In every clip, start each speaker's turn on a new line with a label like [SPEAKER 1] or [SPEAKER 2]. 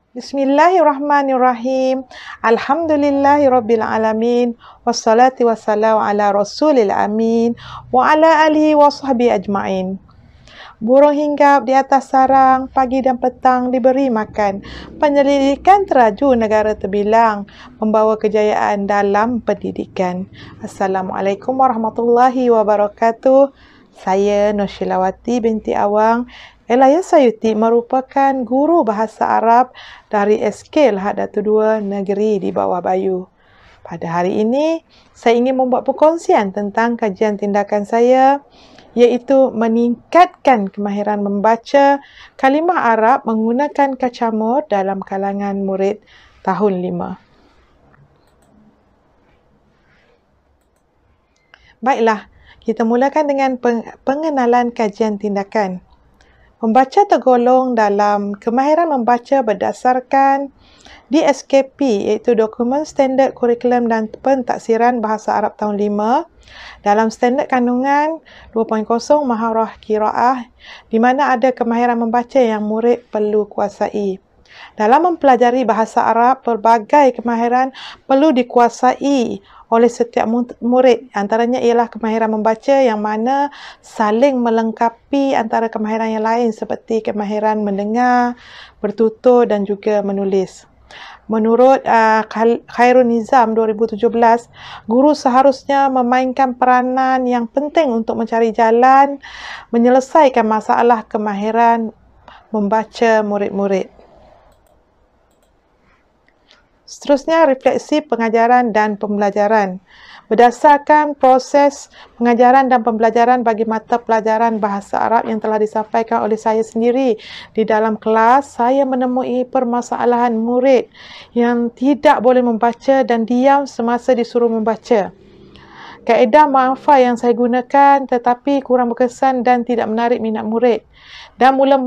[SPEAKER 1] Bismillahirrahmanirrahim. Alhamdulillahirabbil alamin. Wassalatu wassalamu ala rasulil amin wa ala alihi wa sahbihi ajma'in. Burung hinggap di atas sarang, pagi dan petang diberi makan. Penyelidikan teraju negara terbilang, membawa kejayaan dalam pendidikan. Assalamualaikum warahmatullahi wabarakatuh. Saya Nur Shilawati binti Awang Elaya Sayuti, merupakan guru bahasa Arab dari SK Lahad Datu 2 Negeri di Bawah Bayu. Pada hari ini, saya ingin membuat perkongsian tentang kajian tindakan saya, iaitu meningkatkan kemahiran membaca kalimah Arab menggunakan kacamur dalam kalangan murid tahun 5. Baiklah, kita mulakan dengan pengenalan kajian tindakan. Membaca tergolong dalam kemahiran membaca berdasarkan DSKP, iaitu Dokumen Standard Kurikulum dan Pentaksiran Bahasa Arab tahun 5, dalam Standard Kandungan 2.0 Maharah Qiraah, di mana ada kemahiran membaca yang murid perlu kuasai. Dalam mempelajari bahasa Arab, pelbagai kemahiran perlu dikuasai oleh setiap murid. Antaranya ialah kemahiran membaca yang mana saling melengkapi antara kemahiran yang lain seperti kemahiran mendengar, bertutur dan juga menulis. Menurut Khairul Nizam 2017, guru seharusnya memainkan peranan yang penting untuk mencari jalan menyelesaikan masalah kemahiran membaca murid-murid. Seterusnya, refleksi pengajaran dan pembelajaran. Berdasarkan proses pengajaran dan pembelajaran bagi mata pelajaran bahasa Arab yang telah disampaikan oleh saya sendiri di dalam kelas, saya menemui permasalahan murid yang tidak boleh membaca dan diam semasa disuruh membaca. Kaedah ma'afah yang saya gunakan tetapi kurang berkesan dan tidak menarik minat murid. Dan mula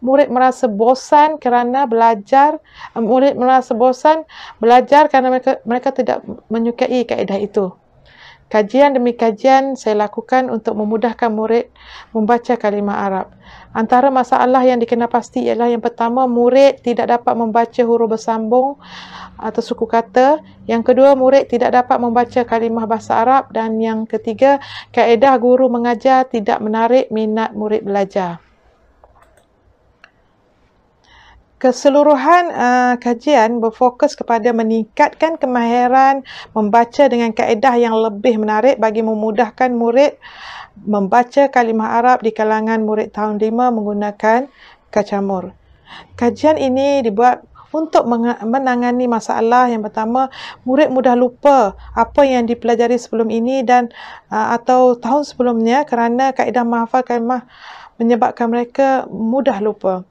[SPEAKER 1] murid merasa bosan kerana belajar, kerana mereka tidak menyukai kaedah itu. Kajian demi kajian saya lakukan untuk memudahkan murid membaca kalimah Arab. Antara masalah yang dikenal pasti ialah yang pertama, murid tidak dapat membaca huruf bersambung atau suku kata. Yang kedua, murid tidak dapat membaca kalimah bahasa Arab. Dan yang ketiga, kaedah guru mengajar tidak menarik minat murid belajar. Keseluruhan kajian berfokus kepada meningkatkan kemahiran membaca dengan kaedah yang lebih menarik bagi memudahkan murid membaca kalimah Arab di kalangan murid tahun 5 menggunakan kacamur. Kajian ini dibuat untuk menangani masalah yang pertama, murid mudah lupa apa yang dipelajari sebelum ini dan atau tahun sebelumnya kerana kaedah menghafal kalimah menyebabkan mereka mudah lupa.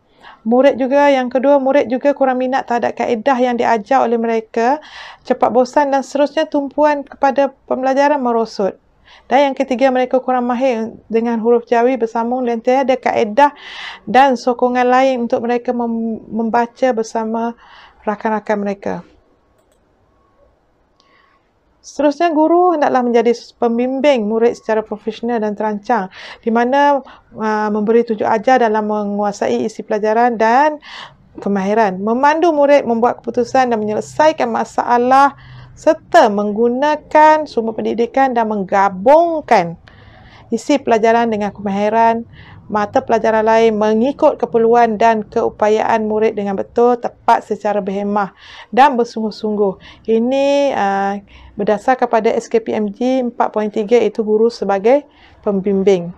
[SPEAKER 1] Yang kedua, murid juga kurang minat terhadap kaedah yang diajar oleh mereka, cepat bosan dan seterusnya tumpuan kepada pembelajaran merosot. Dan yang ketiga, mereka kurang mahir dengan huruf jawi bersambung dan tiada kaedah dan sokongan lain untuk mereka membaca bersama rakan-rakan mereka. Seterusnya, guru hendaklah menjadi pembimbing murid secara profesional dan terancang, di mana memberi tunjuk ajar dalam menguasai isi pelajaran dan kemahiran, memandu murid membuat keputusan dan menyelesaikan masalah serta menggunakan sumber pendidikan dan menggabungkan isi pelajaran dengan kemahiran mata pelajaran lain mengikut keperluan dan keupayaan murid dengan betul, tepat secara berhemah dan bersungguh-sungguh. Ini berdasar kepada SKPMG 4.3, iaitu guru sebagai pembimbing.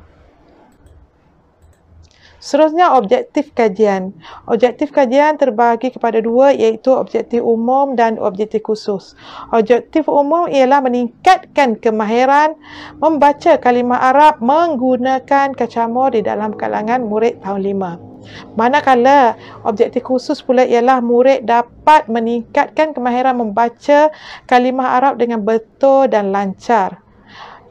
[SPEAKER 1] Seterusnya, objektif kajian. Objektif kajian terbagi kepada dua, iaitu objektif umum dan objektif khusus. Objektif umum ialah meningkatkan kemahiran membaca kalimah Arab menggunakan kacamur di dalam kalangan murid tahun 5. Manakala objektif khusus pula ialah murid dapat meningkatkan kemahiran membaca kalimah Arab dengan betul dan lancar.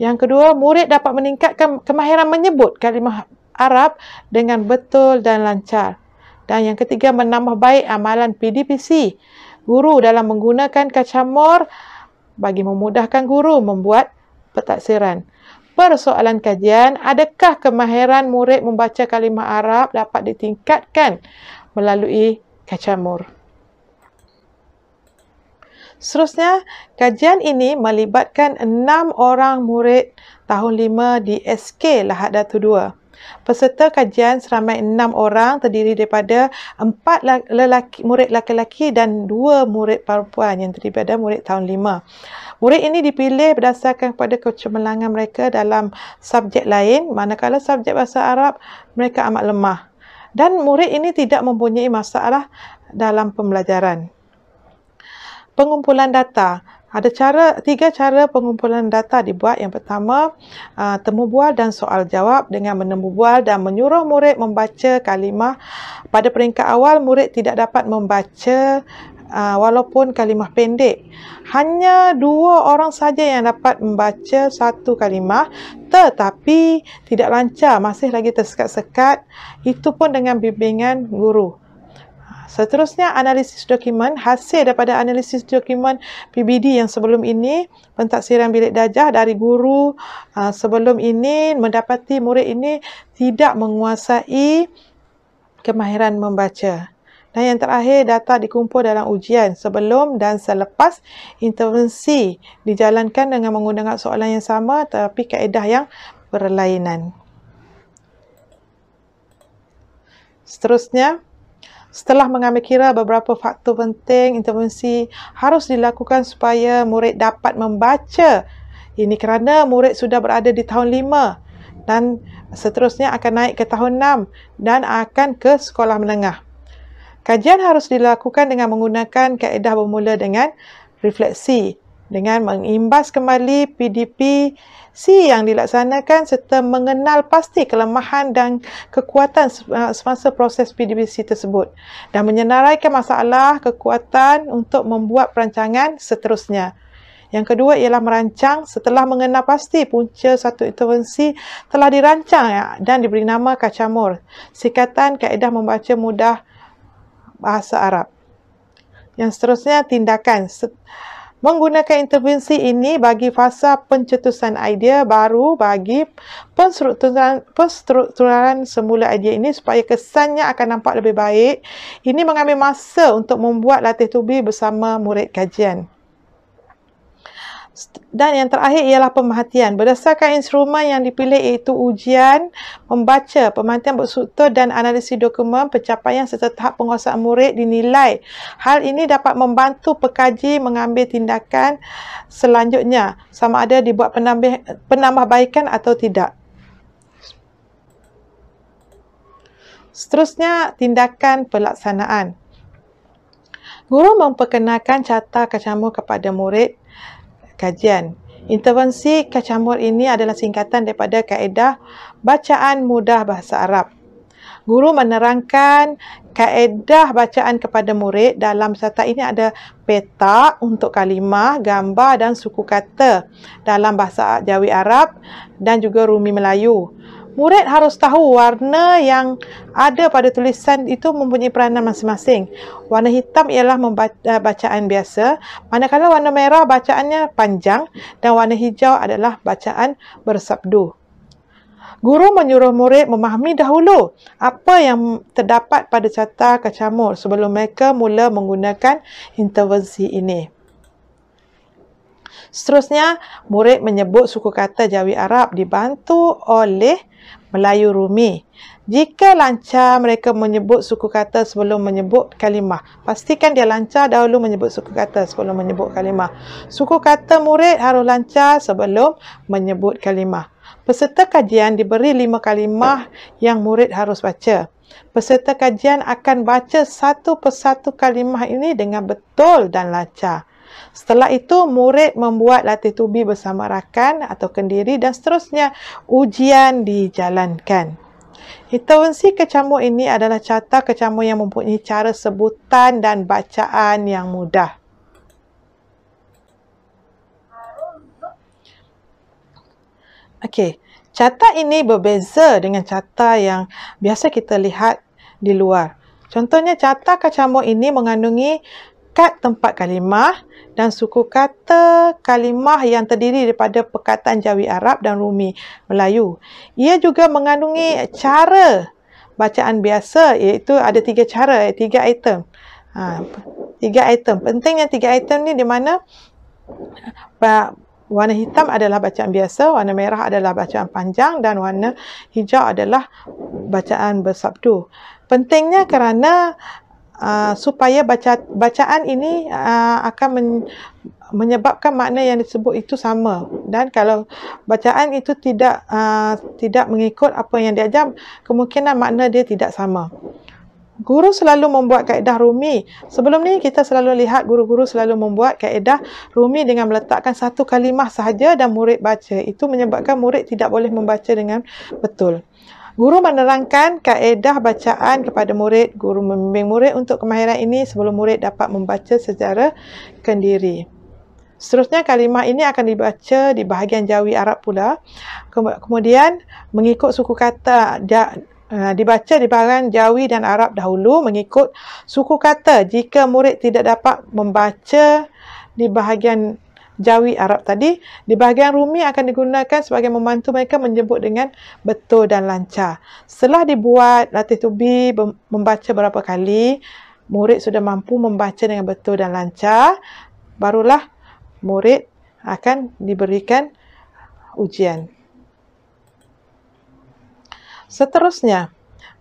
[SPEAKER 1] Yang kedua, murid dapat meningkatkan kemahiran menyebut kalimah Arab dengan betul dan lancar. Dan yang ketiga, menambah baik amalan PDPC guru dalam menggunakan kacamur bagi memudahkan guru membuat pentaksiran. Persoalan kajian, adakah kemahiran murid membaca kalimah Arab dapat ditingkatkan melalui kacamur? Seterusnya, kajian ini melibatkan 6 orang murid tahun 5 di SK Lahad Datu 2. Peserta kajian seramai 6 orang terdiri daripada 4 murid lelaki dan 2 murid perempuan yang terdiri daripada murid tahun 5. Murid ini dipilih berdasarkan kepada kecemerlangan mereka dalam subjek lain, manakala subjek bahasa Arab mereka amat lemah. Dan murid ini tidak mempunyai masalah dalam pembelajaran. Pengumpulan data. Ada 3 cara pengumpulan data dibuat. Yang pertama, temu bual dan soal jawab dengan menemu bual dan menyuruh murid membaca kalimah. Pada peringkat awal, murid tidak dapat membaca walaupun kalimah pendek. Hanya 2 orang saja yang dapat membaca satu kalimah, tetapi tidak lancar, masih lagi tersekat-sekat. Itu pun dengan bimbingan guru. Seterusnya, analisis dokumen. Hasil daripada analisis dokumen PBD yang sebelum ini, pentaksiran bilik darjah dari guru sebelum ini mendapati murid ini tidak menguasai kemahiran membaca. Dan yang terakhir, data dikumpul dalam ujian sebelum dan selepas intervensi dijalankan dengan menggunakan soalan yang sama tetapi kaedah yang berlainan. Seterusnya, setelah mengambil kira beberapa faktor penting, intervensi harus dilakukan supaya murid dapat membaca. Ini kerana murid sudah berada di tahun 5 dan seterusnya akan naik ke tahun 6 dan akan ke sekolah menengah. Kajian harus dilakukan dengan menggunakan kaedah bermula dengan refleksi, dengan mengimbas kembali PDP-C yang dilaksanakan serta mengenal pasti kelemahan dan kekuatan semasa proses PDP-C tersebut dan menyenaraikan masalah kekuatan untuk membuat perancangan seterusnya. Yang kedua ialah merancang. Setelah mengenal pasti punca satu intervensi telah dirancang dan diberi nama kacamur, Sikatan Kaedah Membaca Mudah Bahasa Arab. Yang seterusnya, tindakan. Menggunakan intervensi ini bagi fasa pencetusan idea baru bagi penstrukturan semula idea ini supaya kesannya akan nampak lebih baik. Ini mengambil masa untuk membuat latih tubi bersama murid kajian. Dan yang terakhir ialah pemerhatian. Berdasarkan instrumen yang dipilih iaitu ujian, membaca, pemerhatian berstruktur dan analisis dokumen, pencapaian serta tahap penguasaan murid dinilai. Hal ini dapat membantu pekaji mengambil tindakan selanjutnya, sama ada dibuat penambahbaikan atau tidak. Seterusnya, tindakan pelaksanaan. Guru memperkenalkan carta kacamur kepada murid kajian. Intervensi kacamur ini adalah singkatan daripada kaedah bacaan mudah bahasa Arab. Guru menerangkan kaedah bacaan kepada murid. Dalam carta ini ada peta untuk kalimah, gambar dan suku kata dalam bahasa Jawi Arab dan juga Rumi Melayu. Murid harus tahu warna yang ada pada tulisan itu mempunyai peranan masing-masing. Warna hitam ialah bacaan biasa, manakala warna merah bacaannya panjang dan warna hijau adalah bacaan bersabdu. Guru menyuruh murid memahami dahulu apa yang terdapat pada carta kacamur sebelum mereka mula menggunakan intervensi ini. Seterusnya, murid menyebut suku kata Jawi Arab dibantu oleh Melayu Rumi. Jika lancar mereka menyebut suku kata sebelum menyebut kalimah. Pastikan dia lancar dahulu menyebut suku kata sebelum menyebut kalimah. Suku kata murid harus lancar sebelum menyebut kalimah. Peserta kajian diberi 5 kalimah yang murid harus baca. Peserta kajian akan baca satu persatu kalimah ini dengan betul dan lancar. Setelah itu, murid membuat latih tubi bersama rakan atau kendiri dan seterusnya ujian dijalankan. Intervensi kecamur ini adalah carta kecamur yang mempunyai cara sebutan dan bacaan yang mudah. Okey, carta ini berbeza dengan carta yang biasa kita lihat di luar. Contohnya, carta kecamur ini mengandungi kad tempat kalimah dan suku kata kalimah yang terdiri daripada perkataan Jawi Arab dan Rumi Melayu. Ia juga mengandungi cara bacaan biasa iaitu ada 3 cara, 3 item. 3 item. Pentingnya 3 item ni di mana warna hitam adalah bacaan biasa, warna merah adalah bacaan panjang dan warna hijau adalah bacaan bersabdu. Pentingnya kerana supaya bacaan ini akan menyebabkan makna yang disebut itu sama, dan kalau bacaan itu tidak mengikut apa yang diajar, kemungkinan makna dia tidak sama. Guru selalu membuat kaedah rumi. Sebelum ni kita selalu lihat guru-guru selalu membuat kaedah rumi dengan meletakkan satu kalimah sahaja dan murid baca. Itu menyebabkan murid tidak boleh membaca dengan betul. Guru menerangkan kaedah bacaan kepada murid. Guru membimbing murid untuk kemahiran ini sebelum murid dapat membaca secara kendiri. Seterusnya kalimah ini akan dibaca di bahagian Jawi Arab pula. Kemudian mengikut suku kata dibaca di bahagian Jawi dan Arab dahulu mengikut suku kata. Jika murid tidak dapat membaca di bahagian Jawi Arab tadi, di bahagian Rumi akan digunakan sebagai membantu mereka menyebut dengan betul dan lancar. Setelah dibuat latih tubi membaca berapa kali, murid sudah mampu membaca dengan betul dan lancar, barulah murid akan diberikan ujian. Seterusnya,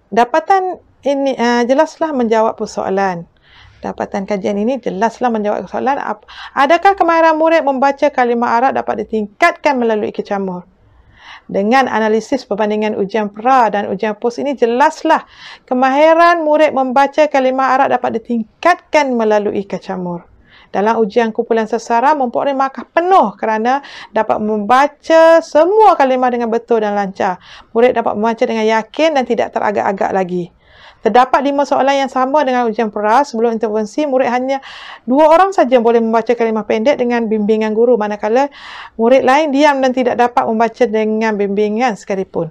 [SPEAKER 1] dapatan ini jelaslah menjawab persoalan. Dapatan kajian ini jelaslah menjawab persoalan. Adakah kemahiran murid membaca kalimah Arab dapat ditingkatkan melalui kecamur? Dengan analisis perbandingan ujian pra dan ujian pos ini, jelaslah kemahiran murid membaca kalimah Arab dapat ditingkatkan melalui kecamur. Dalam ujian kumpulan sasaran memperoleh markah penuh kerana dapat membaca semua kalimah dengan betul dan lancar. Murid dapat membaca dengan yakin dan tidak teragak-agak lagi. Terdapat 5 soalan yang sama dengan ujian pra. Sebelum intervensi, murid hanya 2 orang saja boleh membaca kalimah pendek dengan bimbingan guru, manakala murid lain diam dan tidak dapat membaca dengan bimbingan sekalipun.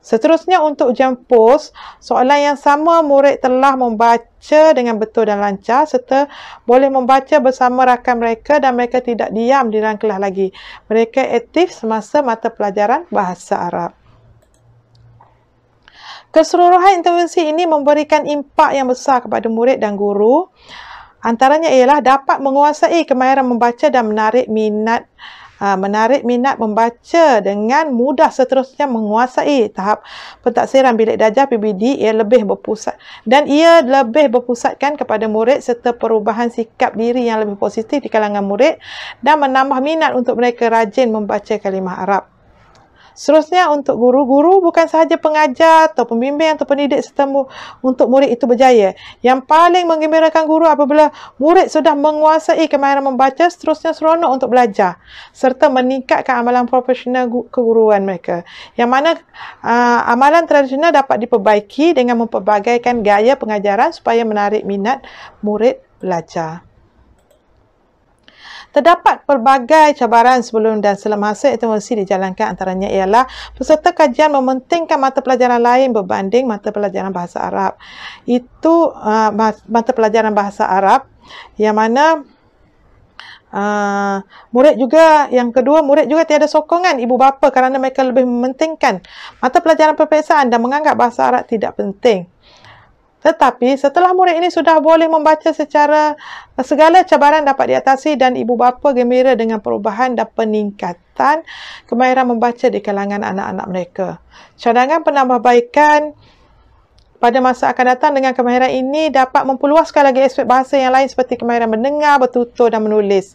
[SPEAKER 1] Seterusnya untuk ujian pos, soalan yang sama murid telah membaca dengan betul dan lancar serta boleh membaca bersama rakan mereka dan mereka tidak diam di dalam kelas lagi. Mereka aktif semasa mata pelajaran bahasa Arab. Keseluruhan intervensi ini memberikan impak yang besar kepada murid dan guru. Antaranya ialah dapat menguasai kemahiran membaca dan menarik minat membaca dengan mudah. Seterusnya menguasai tahap pentaksiran bilik darjah PBD, ia lebih berpusatkan kepada murid serta perubahan sikap diri yang lebih positif di kalangan murid dan menambah minat untuk mereka rajin membaca kalimah Arab. Seterusnya untuk guru bukan sahaja pengajar atau pembimbing atau pendidik serta untuk murid itu berjaya. Yang paling menggembirakan guru apabila murid sudah menguasai kemahiran membaca, seterusnya seronok untuk belajar serta meningkatkan amalan profesional keguruan mereka. Yang mana amalan tradisional dapat diperbaiki dengan mempelbagaikan gaya pengajaran supaya menarik minat murid belajar. Terdapat pelbagai cabaran sebelum dan semasa intervensi dijalankan, antaranya ialah peserta kajian mementingkan mata pelajaran lain berbanding mata pelajaran bahasa Arab. Itu mata pelajaran bahasa Arab yang mana murid juga, yang kedua, murid juga tiada sokongan ibu bapa kerana mereka lebih mementingkan mata pelajaran peperiksaan dan menganggap bahasa Arab tidak penting. Tetapi setelah murid ini sudah boleh membaca segala cabaran dapat diatasi dan ibu bapa gembira dengan perubahan dan peningkatan kemahiran membaca di kalangan anak-anak mereka. Cadangan penambahbaikan pada masa akan datang dengan kemahiran ini dapat memperluaskan lagi aspek bahasa yang lain seperti kemahiran mendengar, bertutur dan menulis.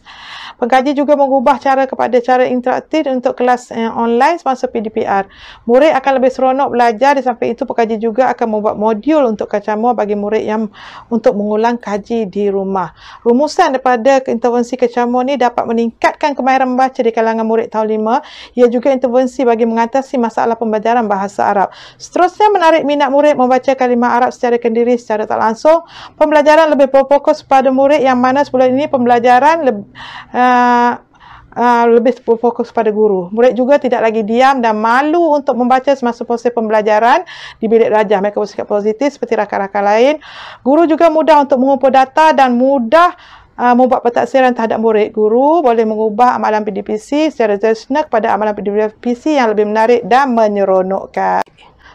[SPEAKER 1] Pengkaji juga mengubah cara kepada cara interaktif untuk kelas online semasa PDPR. Murid akan lebih seronok belajar. Di samping itu, pengkaji juga akan membuat modul untuk kecamur bagi murid yang untuk mengulang kaji di rumah. Rumusan daripada intervensi kecamur ini dapat meningkatkan kemahiran membaca di kalangan murid tahun 5. Ia juga intervensi bagi mengatasi masalah pembelajaran bahasa Arab. Seterusnya, menarik minat murid membaca kalimah Arab secara kendiri secara tak langsung. Pembelajaran lebih berfokus pada murid yang mana sebelum ini pembelajaran lebih berfokus pada guru. Murid juga tidak lagi diam dan malu untuk membaca semasa proses pembelajaran di bilik darjah. Mereka bersikap positif seperti rakan-rakan lain. Guru juga mudah untuk mengumpul data dan mudah membuat pentaksiran terhadap murid. Guru boleh mengubah amalan PDPC secara tradisional kepada amalan PDPC yang lebih menarik dan menyeronokkan.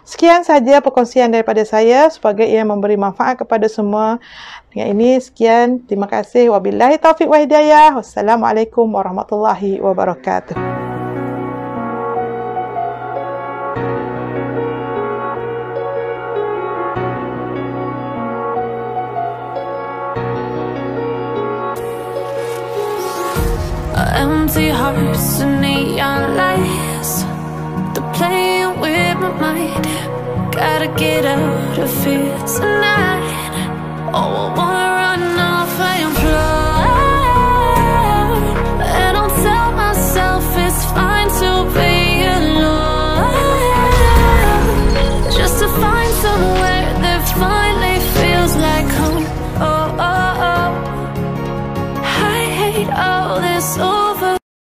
[SPEAKER 1] Sekian saja perkongsian daripada saya semoga ia memberi manfaat kepada semua. Dengan ini sekian, terima kasih. Wabillahi taufiq wa hidayah. Wassalamualaikum warahmatullahi wabarakatuh.
[SPEAKER 2] Empty hearts and neon lights, they're playing with my mind. Gotta get out of here tonight. Oh, I wanna